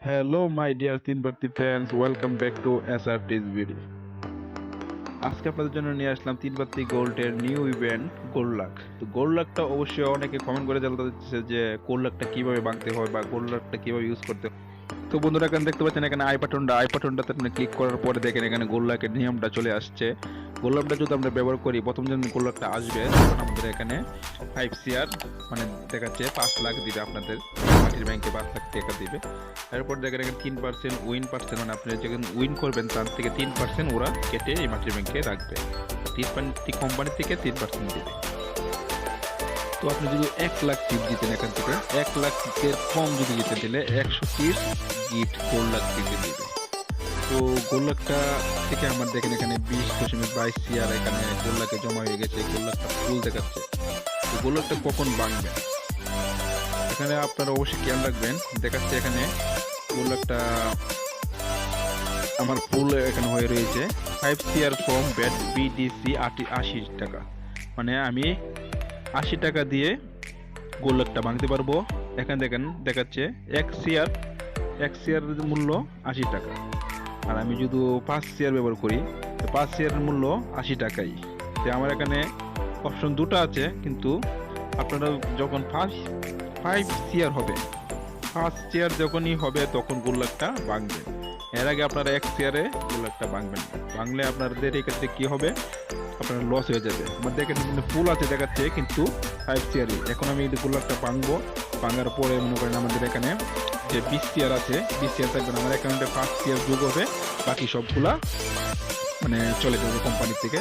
Hello my dear তিনবার্তি fans, welcome back to SRT's video. আজকে আপনাদের জন্য নিয়ে আসলাম তিনবার্তি গোল্ডের নিউ ইভেন্ট গোল্ড লাক। তো গোল্ড লাকটা অবশ্যই অনেকে কমেন্ট করে জানতে চাচ্ছে যে গোল্ড লাকটা কিভাবে ভাঙতে হয় বা গোল্ড লাকটা কিভাবে ইউজ করতে হয়। তো বন্ধুরা, এখানে দেখতে পাচ্ছেন এখানে আই বাটনটাতে আপনি ক্লিক করার পরে দেখেন এখানে গোল্ড লাকের নিয়মটা চলে আসছে। গোল্ড লাকটা যদি আমরা ব্যবহার করি, প্রথম যখন গোল্ড লাকটা আসবে তখন আমাদের এখানে 5 CR মানে দেখাচ্ছে 5 লাখ দিবে আপনাদের মাটির ব্যাংকে, 5 লাখ টাকা দিবে। এরপর দেখেন এখানে 3% উইন পার্সেন্ট, মানে আপনি যখন উইন করবেন তার থেকে 3% ওরা কেটে এই মাটির ব্যাংকে রাখবে। কোম্পানি থেকে 3% দিবে। তো আপনি যদি 1 লাখ টিপ জিতেন, এখান থেকে 1 লাখের কম যদি জিতে দিলে 130 গিফট গোল্ড লাখ থেকে দিবে। তো গোল্ড লাখটা থেকে আমার দেখেন এখানে 20.22 CR এখানে গোল্ড লাখে জমা হয়ে গেছে। গোল্ড লাখটা ফুল দেখাচ্ছে। তো গোল্ড লাখটা কখন ভাঙবে এখানে আপনারা অবশ্যই খেয়াল রাখবেন। দেখাচ্ছে এখানে গোল্ড লাখটা আমার ফুল এখানে হয়ে রয়েছে 5 CR ফ্রম ব্যাট BDC 80 টাকা, মানে আমি 80 টাকা দিয়ে গোল্ড লাখটা ভাঙতে পারবো। এখানে দেখেন দেখাচ্ছে 1 CR মূল্য 80 টাকা, আর আমি যদি 5 CR ব্যবহার করি 5 CR মূল্য 80 টাকাই। তো আমার এখানে অপশন দুটো আছে, কিন্তু আপনারা যখন 5 CR হবে, 5 CR যখনই হবে তখন গোল্ড লাখটা ভাঙবেন। এর আগে আপনারা 1 CR-এ গোল্ড লাখটা ভাঙবেন না। ভাঙলে আপনাদের এক্ষেত্রে কি হবে, আপনার লস হয়ে যাবে। আমার দেখেন ফুল আছে দেখাচ্ছে, কিন্তু 5 CR এখন আমি গোল্ড লাখটা ভাঙবো। ভাঙার পরে মনে করেন আমাদের এখানে যে 20 CR আছে, 20 CR থাকবেন আমার অ্যাকাউন্টে 5 CR যোগ হবে, বাকি সবগুলা মানে চলে যাবে কোম্পানি থেকে।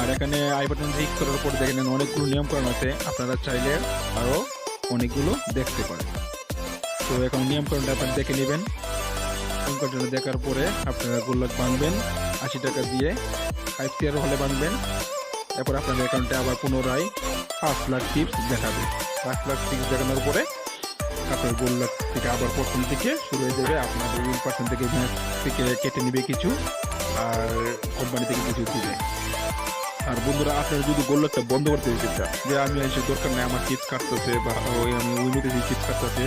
আর এখানে আই বাটন ক্লিক করার পর দেখেন অনেকগুলো নিয়মকানুন আছে, আপনারা চাইলে আরও অনেকগুলো দেখতে পারেন। তো এখন নিয়মকানুনটা আপনারা দেখে নেবেন। নিয়মকানুনটা দেখার পরে আপনারা গোল্ড লাখ ভাঙবেন 80 টাকা দিয়ে, 5 CR হলে ভাঙবেন। এরপর আপনাদের অ্যাকাউন্টে আবার পুনরায় 5 লাখ টিপস দেখাবে। 5 লাখ টিপস দেখানোর পরে আপনার গোল্ড লাখ থেকে আবার প্রথম থেকে শুরু হয়ে যাবে। আপনাদের উইন পার্সেন্ট থেকে ম্যাচ থেকে কেটে নেবে কিছু, আর কোম্পানি থেকে কিছু দিবে। আর বন্ধুরা, আপনারা যদি গোল্ড লাখটা বন্ধ করতে দিতে চান, যে আমি এসে দরকার নেই আমার টিপস কাটতেছে বা ওই আমি উইনিতে টিপস কাটতেছে,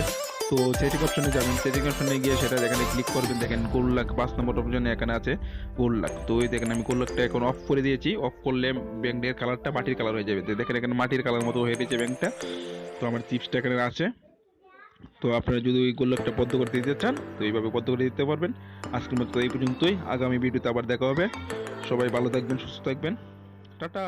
তো সেটিং অপশনে যাবেন। সেটিং অপশনে গিয়ে সেটা এখানে ক্লিক করবেন। দেখেন গোল্ড লাখ 5 নম্বর অপশনে এখানে আছে গোল্ড লাখ। তো ওই দেখেন আমি গোল্ড লাখটা এখন অফ করে দিয়েছি। অফ করলে ব্যাংকের কালারটা মাটির কালার হয়ে যাবে। তো দেখেন এখানে মাটির কালার মতো হয়ে গেছে ব্যাংকটা। তো আমার টিপসটা এখানে আছে। তো আপনারা যদি ওই গোল্ড লাখটা বদ্ধ করতে দিতে চান তো এইভাবে বদ্ধ করে দিতে পারবেন। আজকের মতো এই পর্যন্তই। আগামী ভিডিওতে আবার দেখা হবে। সবাই ভালো থাকবেন, সুস্থ থাকবেন। টাটা।